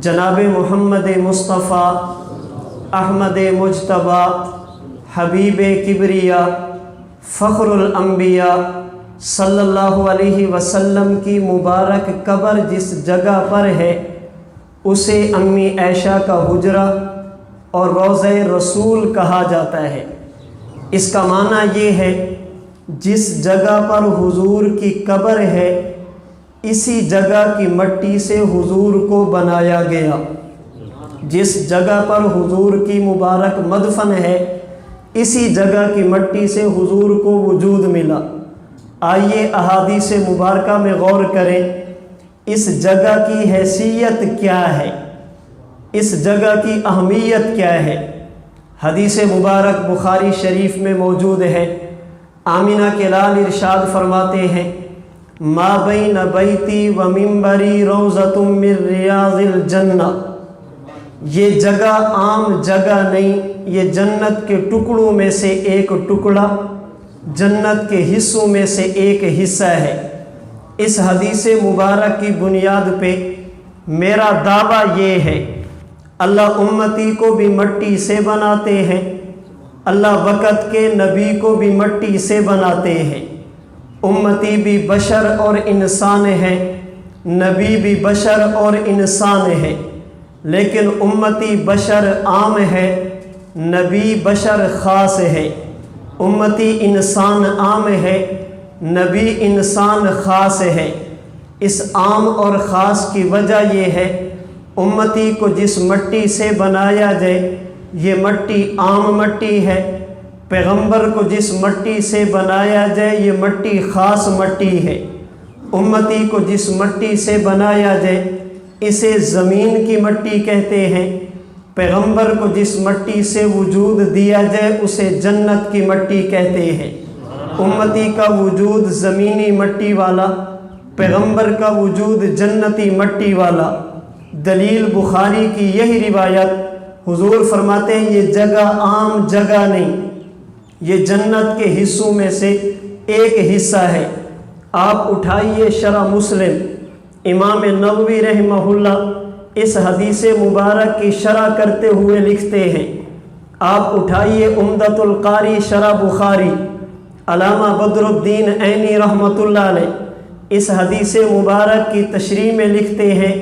جناب محمد مصطفیٰ احمد مجتبیٰ حبیب کبریا فخر الانبیاء صلی اللہ علیہ وسلم کی مبارک قبر جس جگہ پر ہے اسے امی عائشہ کا حجرہ اور روضہ رسول کہا جاتا ہے۔ اس کا معنی یہ ہے جس جگہ پر حضور کی قبر ہے اسی جگہ کی مٹی سے حضور کو بنایا گیا۔ جس جگہ پر حضور کی مبارک مدفن ہے اسی جگہ کی مٹی سے حضور کو وجود ملا۔ آئیے احادیث مبارکہ میں غور کریں، اس جگہ کی حیثیت کیا ہے، اس جگہ کی اہمیت کیا ہے۔ حدیث مبارک بخاری شریف میں موجود ہے۔ آمنہ کے لال ارشاد فرماتے ہیں، ما بین بیتی و منبری روضۃ من ریاض الجنہ۔ یہ جگہ عام جگہ نہیں، یہ جنت کے ٹکڑوں میں سے ایک ٹکڑا، جنت کے حصوں میں سے ایک حصہ ہے۔ اس حدیث مبارک کی بنیاد پہ میرا دعویٰ یہ ہے، اللہ امتی کو بھی مٹی سے بناتے ہیں، اللہ وقت کے نبی کو بھی مٹی سے بناتے ہیں۔ امتی بھی بشر اور انسان ہے، نبی بھی بشر اور انسان ہے، لیکن امتی بشر عام ہے، نبی بشر خاص ہے۔ امتی انسان عام ہے، نبی انسان خاص ہے۔ اس عام اور خاص کی وجہ یہ ہے، امتی کو جس مٹی سے بنایا جائے یہ مٹی عام مٹی ہے، پیغمبر کو جس مٹی سے بنایا جائے یہ مٹی خاص مٹی ہے۔ امتی کو جس مٹی سے بنایا جائے اسے زمین کی مٹی کہتے ہیں، پیغمبر کو جس مٹی سے وجود دیا جائے اسے جنت کی مٹی کہتے ہیں۔ امتی کا وجود زمینی مٹی والا، پیغمبر کا وجود جنتی مٹی والا۔ دلیل بخاری کی یہی روایت، حضور فرماتے ہیں یہ جگہ عام جگہ نہیں، یہ جنت کے حصوں میں سے ایک حصہ ہے۔ آپ اٹھائیے شرح مسلم، امام نووی رحمہ اللہ اس حدیث مبارک کی شرح کرتے ہوئے لکھتے ہیں۔ آپ اٹھائیے عمدۃ القاری شرح بخاری، علامہ بدر الدین عینی رحمۃ اللہ علیہ اس حدیث مبارک کی تشریح میں لکھتے ہیں،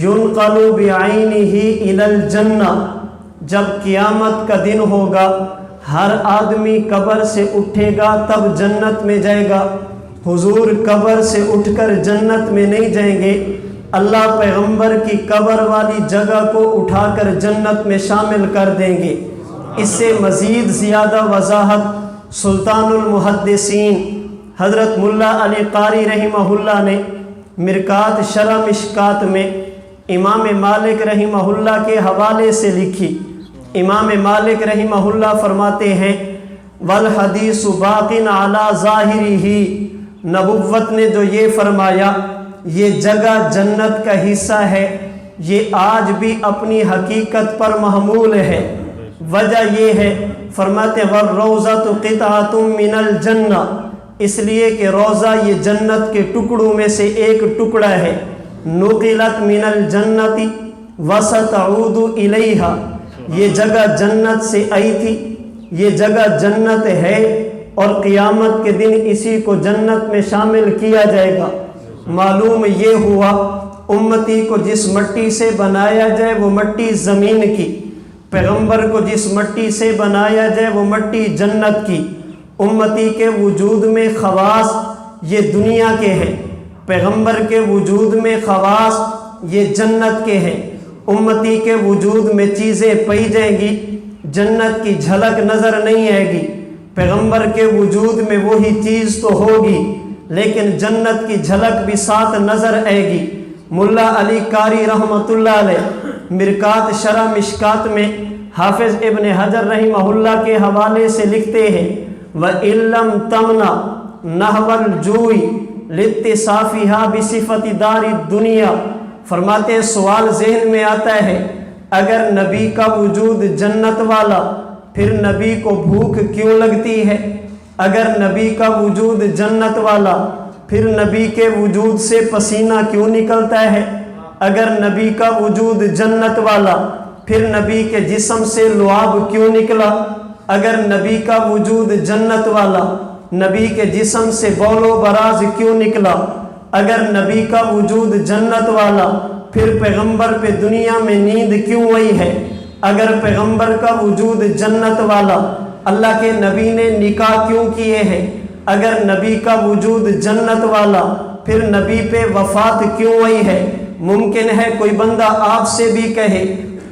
ينقل بعینہ الی الجنہ، جب قیامت کا دن ہوگا ہر آدمی قبر سے اٹھے گا تب جنت میں جائے گا۔ حضور قبر سے اٹھ کر جنت میں نہیں جائیں گے، اللہ پیغمبر کی قبر والی جگہ کو اٹھا کر جنت میں شامل کر دیں گے۔ اس سے مزید زیادہ وضاحت سلطان المحدثین حضرت ملا علی قاری رحمہ اللہ نے مرکات شرح مشکات میں امام مالک رحمہ اللہ کے حوالے سے لکھی۔ امام مالک رحمہ اللہ فرماتے ہیں، والحدیث باق علی ظاہرہ، نبوت نے جو یہ فرمایا یہ جگہ جنت کا حصہ ہے یہ آج بھی اپنی حقیقت پر محمول ہے۔ وجہ یہ ہے، فرماتے والروضۃ قطعۃ من الجنہ، اس لیے کہ روضہ یہ جنت کے ٹکڑوں میں سے ایک ٹکڑا ہے، نقلت من الجنۃ وستعود الیہا، یہ جگہ جنت سے آئی تھی، یہ جگہ جنت ہے اور قیامت کے دن اسی کو جنت میں شامل کیا جائے گا۔ معلوم یہ ہوا امتی کو جس مٹی سے بنایا جائے وہ مٹی زمین کی، پیغمبر کو جس مٹی سے بنایا جائے وہ مٹی جنت کی۔ امتی کے وجود میں خواص یہ دنیا کے ہیں، پیغمبر کے وجود میں خواص یہ جنت کے ہیں۔ امتی کے وجود میں چیزیں پائی جائیں گی، جنت کی جھلک نظر نہیں آئے گی، پیغمبر کے وجود میں وہی چیز تو ہوگی لیکن جنت کی جھلک بھی ساتھ نظر آئے گی۔ ملا علی قاری رحمۃ اللہ علیہ مرکات شرح مشکات میں حافظ ابن حجر رحمہ اللہ کے حوالے سے لکھتے ہیں، وَإِن لَّمْ تَمْنَ نَحْوَ الْجُوعِ لِاتصَّافِهَا بِصِفَةِ دَارِ الدُّنْيَا، فرماتے ہیں سوال ذہن میں آتا ہے، اگر نبی کا وجود جنت والا پھر نبی کو بھوک کیوں لگتی ہے؟ اگر نبی کا وجود جنت والا پھر نبی کے وجود سے پسینہ کیوں نکلتا ہے؟ اگر نبی کا وجود جنت والا پھر نبی کے جسم سے لعاب کیوں نکلا؟ اگر نبی کا وجود جنت والا نبی کے جسم سے بول و براز کیوں نکلا؟ اگر نبی کا وجود جنت والا پھر پیغمبر پہ دنیا میں نیند کیوں آئی ہے؟ اگر پیغمبر کا وجود جنت والا اللہ کے نبی نے نکاح کیوں کیے ہیں؟ اگر نبی کا وجود جنت والا پھر نبی پہ وفات کیوں آئی ہے؟ ممکن ہے کوئی بندہ آپ سے بھی کہے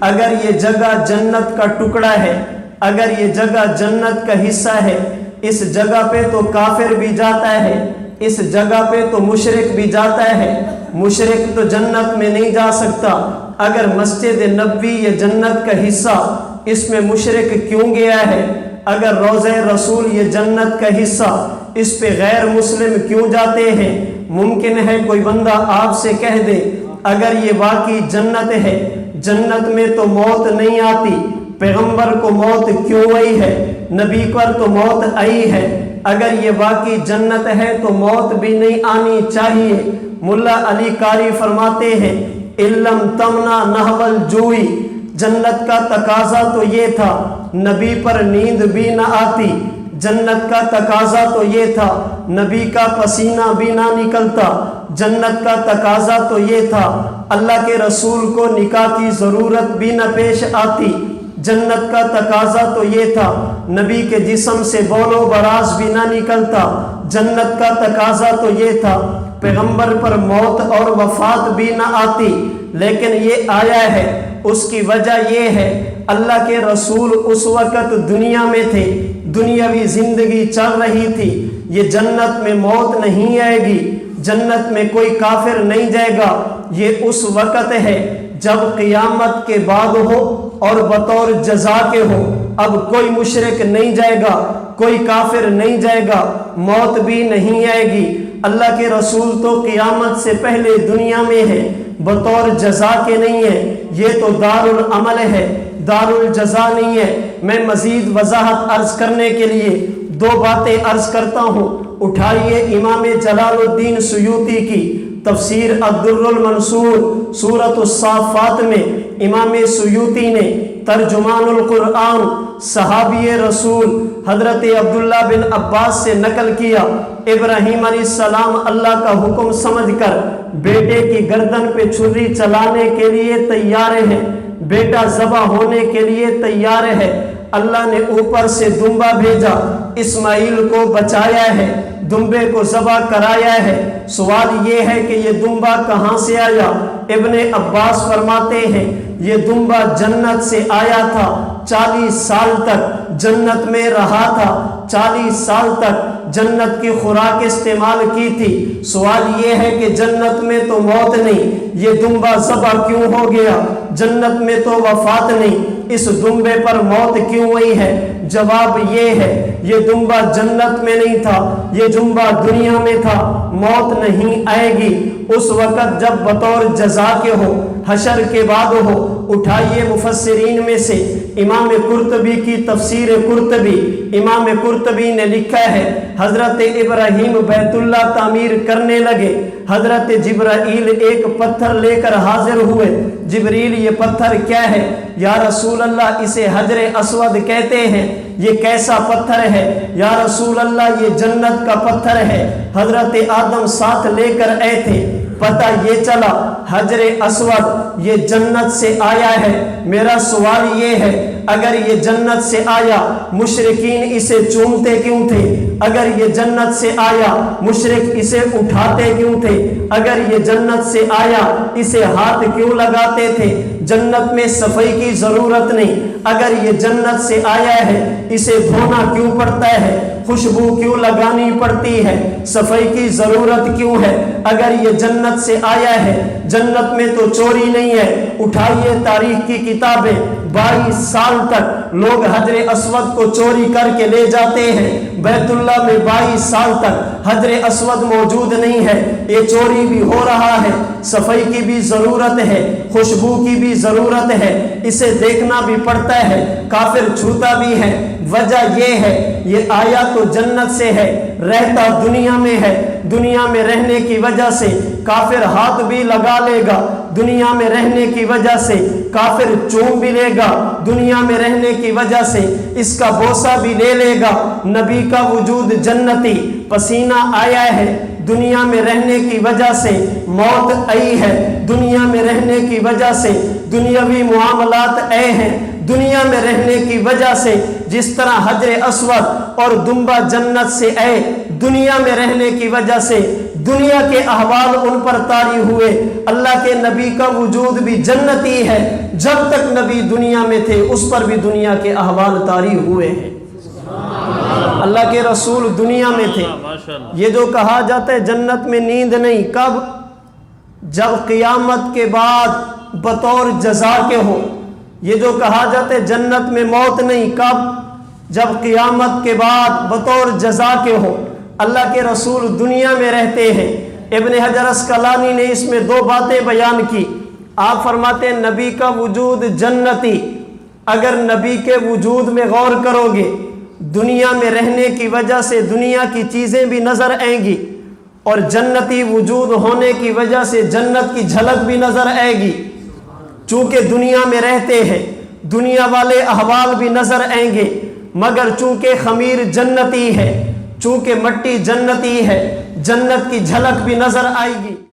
اگر یہ جگہ جنت کا ٹکڑا ہے، اگر یہ جگہ جنت کا حصہ ہے، اس جگہ پہ تو کافر بھی جاتا ہے، اس جگہ پہ تو مشرک بھی جاتا ہے، مشرک تو جنت میں نہیں جا سکتا۔ اگر مسجد نبوی یہ جنت کا حصہ، اس میں مشرک کیوں گیا ہے؟ اگر روضہ رسول یہ جنت کا حصہ، اس پہ غیر مسلم کیوں جاتے ہیں؟ ممکن ہے کوئی بندہ آپ سے کہہ دے اگر یہ واقعی جنت ہے، جنت میں تو موت نہیں آتی، پیغمبر کو موت کیوں آئی ہے؟ نبی پر تو موت آئی ہے، اگر یہ واقعی جنت ہے تو موت بھی نہیں آنی چاہیے۔ ملا علی قاری فرماتے ہیں علم تمنا نحول جوئی، جنت کا تقاضا تو یہ تھا نبی پر نیند بھی نہ آتی، جنت کا تقاضا تو یہ تھا نبی کا پسینہ بھی نہ نکلتا، جنت کا تقاضا تو یہ تھا اللہ کے رسول کو نکاح کی ضرورت بھی نہ پیش آتی، جنت کا تقاضا تو یہ تھا نبی کے جسم سے بول و براز بھی نہ نکلتا، جنت کا تقاضا تو یہ تھا پیغمبر پر موت اور وفات بھی نہ آتی، لیکن یہ آیا ہے۔ اس کی وجہ یہ ہے اللہ کے رسول اس وقت دنیا میں تھے، دنیاوی زندگی چل رہی تھی، یہ جنت میں موت نہیں آئے گی، جنت میں کوئی کافر نہیں جائے گا، یہ اس وقت ہے جب قیامت کے بعد ہو اور بطور جزا کے ہو۔ اب کوئی مشرک نہیں جائے گا، کوئی کافر نہیں جائے گا، موت بھی نہیں آئے گی۔ اللہ کے رسول تو قیامت سے پہلے دنیا میں ہے، بطور جزا کے نہیں ہے، یہ تو دار العمل ہے، دار الجزا نہیں ہے۔ میں مزید وضاحت عرض کرنے کے لیے دو باتیں عرض کرتا ہوں۔ اٹھائیے امام جلال الدین سیوطی کی تفسیر الدر المنصور سورۃ الصافات میں امام سیوطی نے ترجمان القرآن صحابی رسول حضرت عبداللہ بن عباس سے نقل کیا، ابراہیم علیہ السلام اللہ کا حکم سمجھ کر بیٹے کی گردن پہ چھری چلانے کے لیے تیار ہیں، بیٹا ذبح ہونے کے لیے تیار ہے، اللہ نے اوپر سے دمبا بھیجا، اسماعیل کو بچایا ہے، دمبے کو ذبح کرایا ہے۔ سوال یہ ہے کہ یہ دمبا کہاں سے آیا؟ ابن عباس فرماتے ہیں یہ دمبا جنت سے آیا تھا، 40 سال تک جنت میں رہا تھا، 40 سال تک جنت کی خوراک استعمال کی تھی۔ سوال یہ ہے کہ جنت میں تو موت نہیں، یہ دمبا ذبح کیوں ہو گیا؟ جنت میں تو وفات نہیں، اس دمبے پر موت کیوں ہوئی ہے؟ جواب یہ ہے یہ دمبا جنت میں نہیں تھا، یہ دمبا دنیا میں تھا، موت نہیں آئے گی اس وقت جب بطور جزا کے ہو، حشر کے بعد ہو۔ اٹھائیے مفسرین میں سے امام قرطبی کی تفسیر قرطبی، امام قرطبی نے لکھا ہے حضرت ابراہیم بیت اللہ تعمیر کرنے لگے، حضرت جبرائیل ایک پتھر لے کر حاضر ہوئے۔ جبریل یہ پتھر کیا ہے؟ یا رسول اللہ اسے حجر اسود کہتے ہیں، یہ کیسا پتھر ہے؟ یا رسول اللہ یہ جنت کا پتھر ہے، حضرت آدم ساتھ لے کر آئے تھے، پتہ یہ چلا حجر اسود یہ جنت سے آیا ہے۔ میرا سوال یہ ہے اگر یہ جنت سے آیا مشرکین اسے چومتے کیوں تھے؟ اگر یہ جنت سے آیا مشرک اسے اٹھاتے کیوں تھے؟ اگر یہ جنت سے آیا اسے ہاتھ کیوں لگاتے تھے؟ جنت میں صفائی کی ضرورت نہیں۔ اگر یہ جنت سے آیا ہے اسے دھونا کیوں پڑتا ہے؟ خوشبو کیوں لگانی پڑتی ہے؟ صفائی کی ضرورت کیوں ہے؟ اگر یہ جنت سے آیا ہے جنت میں تو چوری نہیں ہے۔ اٹھائیے تاریخ کی کتابیں، 22 سال تک لوگ حجر اسود کو چوری کر کے لے جاتے ہیں، بیت اللہ میں 22 سال تک حجر اسود موجود نہیں ہے، یہ چوری بھی ہو رہا ہے۔ صفائی کی بھی ضرورت ہے، خوشبو کی بھی ضرورت ہے، اسے دیکھنا بھی پڑتا ہے، کافر چھوتا بھی ہے، وجہ یہ ہے، یہ آیا تو جنت سے ہے، رہتا دنیا میں ہے، دنیا میں رہنے کی وجہ سے کافر ہاتھ بھی لگا لے گا، دنیا میں رہنے کی وجہ سے کافر چوم بھی لے گا، دنیا میں رہنے کی وجہ سے اس کا بوسہ بھی لے لے گا۔ نبی کا وجود جنتی، پسینہ آیا ہے، دنیا میں رہنے کی وجہ سے موت آئی ہے، دنیا میں رہنے کی وجہ سے دنیاوی معاملات آئے ہیں، دنیا میں رہنے کی وجہ سے جس طرح حجر اسود اور دمبا جنت سے آئے، دنیا میں رہنے کی وجہ سے دنیا کے احوال ان پر طاری ہوئے۔ اللہ کے نبی کا وجود بھی جنتی ہے، جب تک نبی دنیا میں تھے اس پر بھی دنیا کے احوال طاری ہوئے ہیں۔ اللہ کے رسول دنیا میں تھے۔ یہ جو کہا جاتا ہے جنت میں نیند نہیں، کب؟ جب قیامت کے بعد بطور جزا کے ہو۔ یہ جو کہا جاتا ہے جنت میں موت نہیں، کب؟ جب قیامت کے بعد بطور جزا کے ہو۔ اللہ کے رسول دنیا میں رہتے ہیں۔ ابن حجر اسقلانی نے اس میں دو باتیں بیان کی۔ آپ فرماتے ہیں نبی کا وجود جنتی، اگر نبی کے وجود میں غور کرو گے، دنیا میں رہنے کی وجہ سے دنیا کی چیزیں بھی نظر آئیں گی، اور جنتی وجود ہونے کی وجہ سے جنت کی جھلک بھی نظر آئے گی۔ چونکہ دنیا میں رہتے ہیں، دنیا والے احوال بھی نظر آئیں گے، مگر چونکہ خمیر جنتی ہے، چونکہ مٹی جنتی ہے، جنت کی جھلک بھی نظر آئے گی۔